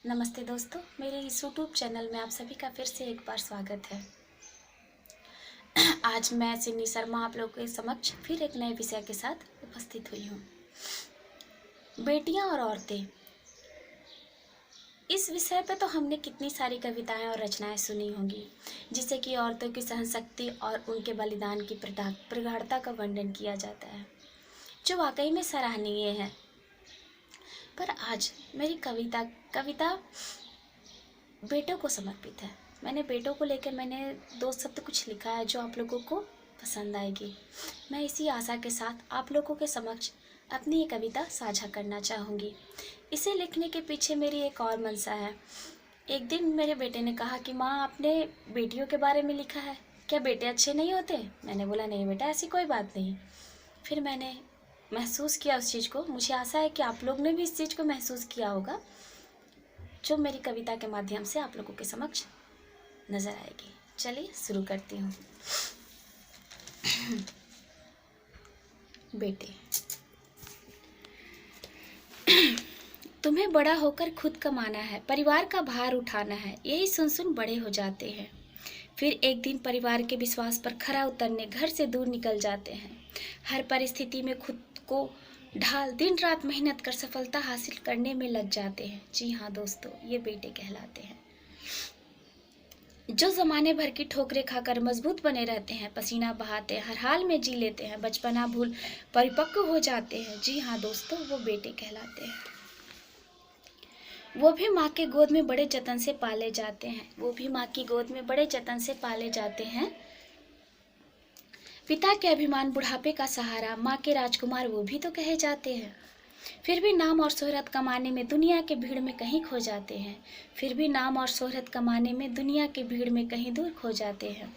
नमस्ते दोस्तों, मेरे इस यूट्यूब चैनल में आप सभी का फिर से एक बार स्वागत है। आज मैं सिन्नी शर्मा आप लोगों के समक्ष फिर एक नए विषय के साथ उपस्थित हुई हूँ। बेटियाँ और औरतें। इस विषय पे तो हमने कितनी सारी कविताएं और रचनाएं सुनी होंगी, जिससे कि औरतों की सहनशक्ति और उनके बलिदान की प्रगाढ़ता का वर्णन किया जाता है, जो वाकई में सराहनीय है। पर आज मेरी कविता बेटों को समर्पित है। मैंने बेटों को लेकर दो शब्द कुछ लिखा है जो आप लोगों को पसंद आएगी। मैं इसी आशा के साथ आप लोगों के समक्ष अपनी ये कविता साझा करना चाहूँगी। इसे लिखने के पीछे मेरी एक और मंशा है। एक दिन मेरे बेटे ने कहा कि माँ, आपने बेटियों के बारे में लिखा है, क्या बेटे अच्छे नहीं होते? मैंने बोला नहीं बेटा, ऐसी कोई बात नहीं। फिर मैंने महसूस किया उस चीज़ को। मुझे आशा है कि आप लोग ने भी इस चीज़ को महसूस किया होगा, जो मेरी कविता के माध्यम से आप लोगों के समक्ष नज़र आएगी। चलिए शुरू करती हूँ। बेटे, तुम्हें बड़ा होकर खुद कमाना है, परिवार का भार उठाना है, यही सुन सुन बड़े हो जाते हैं। फिर एक दिन परिवार के विश्वास पर खरा उतरने घर से दूर निकल जाते हैं। हर परिस्थिति में खुद को ढाल दिन रात मेहनत कर सफलता हासिल करने में लग जाते हैं। जी हाँ दोस्तों, ये बेटे कहलाते हैं, जो ज़माने भर की ठोकरें खाकर मजबूत बने रहते हैं, पसीना बहाते हर हाल में जी लेते हैं, बचपना भूल परिपक्व हो जाते हैं। जी हाँ दोस्तों, वो बेटे कहलाते हैं। वो भी माँ के गोद में बड़े जतन से पाले जाते हैं। वो भी माँ की गोद में बड़े जतन से पाले जाते हैं। पिता के अभिमान, बुढ़ापे का सहारा, माँ के राजकुमार वो भी तो कहे जाते हैं। फिर भी नाम और शोहरत कमाने में दुनिया के भीड़ में कहीं खो जाते हैं। फिर भी नाम और शोहरत कमाने में दुनिया की भीड़ में कहीं दूर खो जाते हैं।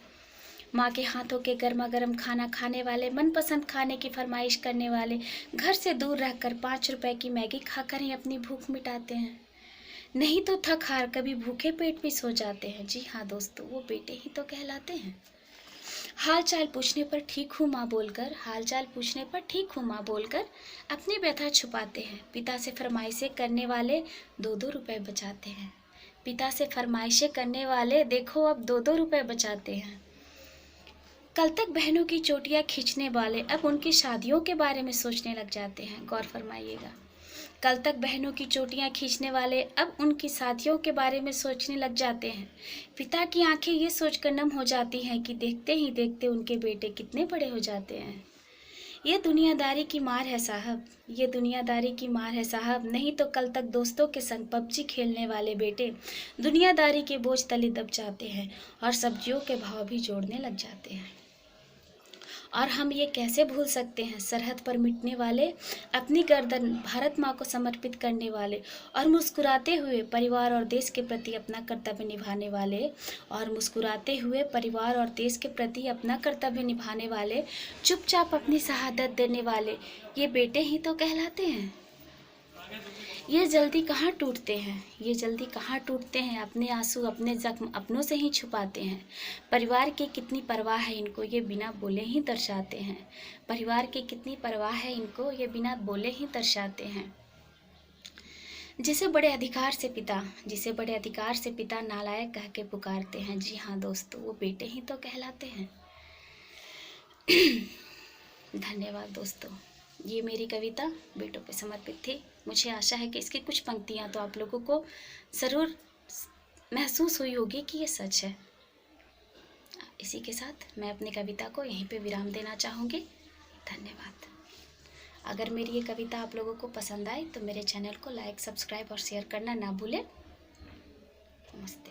माँ के हाथों के गर्मा गर्म खाना खाने वाले, मनपसंद खाने की फरमाइश करने वाले, घर से दूर रहकर 5 रुपए की मैगी खाकर ही अपनी भूख मिटाते हैं। नहीं तो थक हार कभी भूखे पेट भी सो जाते हैं। जी हाँ दोस्तों, वो बेटे ही तो कहलाते हैं। हाल चाल पूछने पर ठीक हूँ माँ बोलकर, हाल चाल पूछने पर ठीक हूँ माँ बोलकर अपनी व्यथा छुपाते हैं। पिता से फरमाइशें करने वाले 2-2 रुपए बचाते हैं। पिता से फरमाइशें करने वाले देखो अब 2-2 रुपए बचाते हैं। कल तक बहनों की चोटियाँ खींचने वाले अब उनकी शादियों के बारे में सोचने लग जाते हैं। गौर फरमाइएगा, कल तक बहनों की चोटियाँ खींचने वाले अब उनकी साथियों के बारे में सोचने लग जाते हैं। पिता की आंखें ये सोचकर नम हो जाती हैं कि देखते ही देखते उनके बेटे कितने बड़े हो जाते हैं। ये दुनियादारी की मार है साहब, ये दुनियादारी की मार है साहब। नहीं तो कल तक दोस्तों के संग पबजी खेलने वाले बेटे दुनियादारी के बोझ तले दब जाते हैं और सब्जियों के भाव भी जोड़ने लग जाते हैं। और हम ये कैसे भूल सकते हैं, सरहद पर मिटने वाले, अपनी गर्दन भारत माँ को समर्पित करने वाले और मुस्कुराते हुए परिवार और देश के प्रति अपना कर्तव्य निभाने वाले, और मुस्कुराते हुए परिवार और देश के प्रति अपना कर्तव्य निभाने वाले, चुपचाप अपनी शहादत देने वाले, ये बेटे ही तो कहलाते हैं। ये जल्दी कहाँ टूटते हैं, ये जल्दी कहाँ टूटते हैं, अपने आंसू अपने जख्म अपनों से ही छुपाते हैं। परिवार की कितनी परवाह है इनको, ये बिना बोले ही दर्शाते हैं। परिवार की कितनी परवाह है इनको, ये बिना बोले ही दर्शाते हैं। जिसे बड़े अधिकार से पिता, जिसे बड़े अधिकार से पिता नालायक कह के पुकारते हैं। जी हाँ दोस्तों, वो बेटे ही तो कहलाते हैं। धन्यवाद दोस्तों, ये मेरी कविता बेटों पे समर्पित थी। मुझे आशा है कि इसकी कुछ पंक्तियाँ तो आप लोगों को ज़रूर महसूस हुई होगी कि ये सच है। इसी के साथ मैं अपनी कविता को यहीं पे विराम देना चाहूँगी। धन्यवाद। अगर मेरी ये कविता आप लोगों को पसंद आए तो मेरे चैनल को लाइक, सब्सक्राइब और शेयर करना ना भूलें। नमस्ते।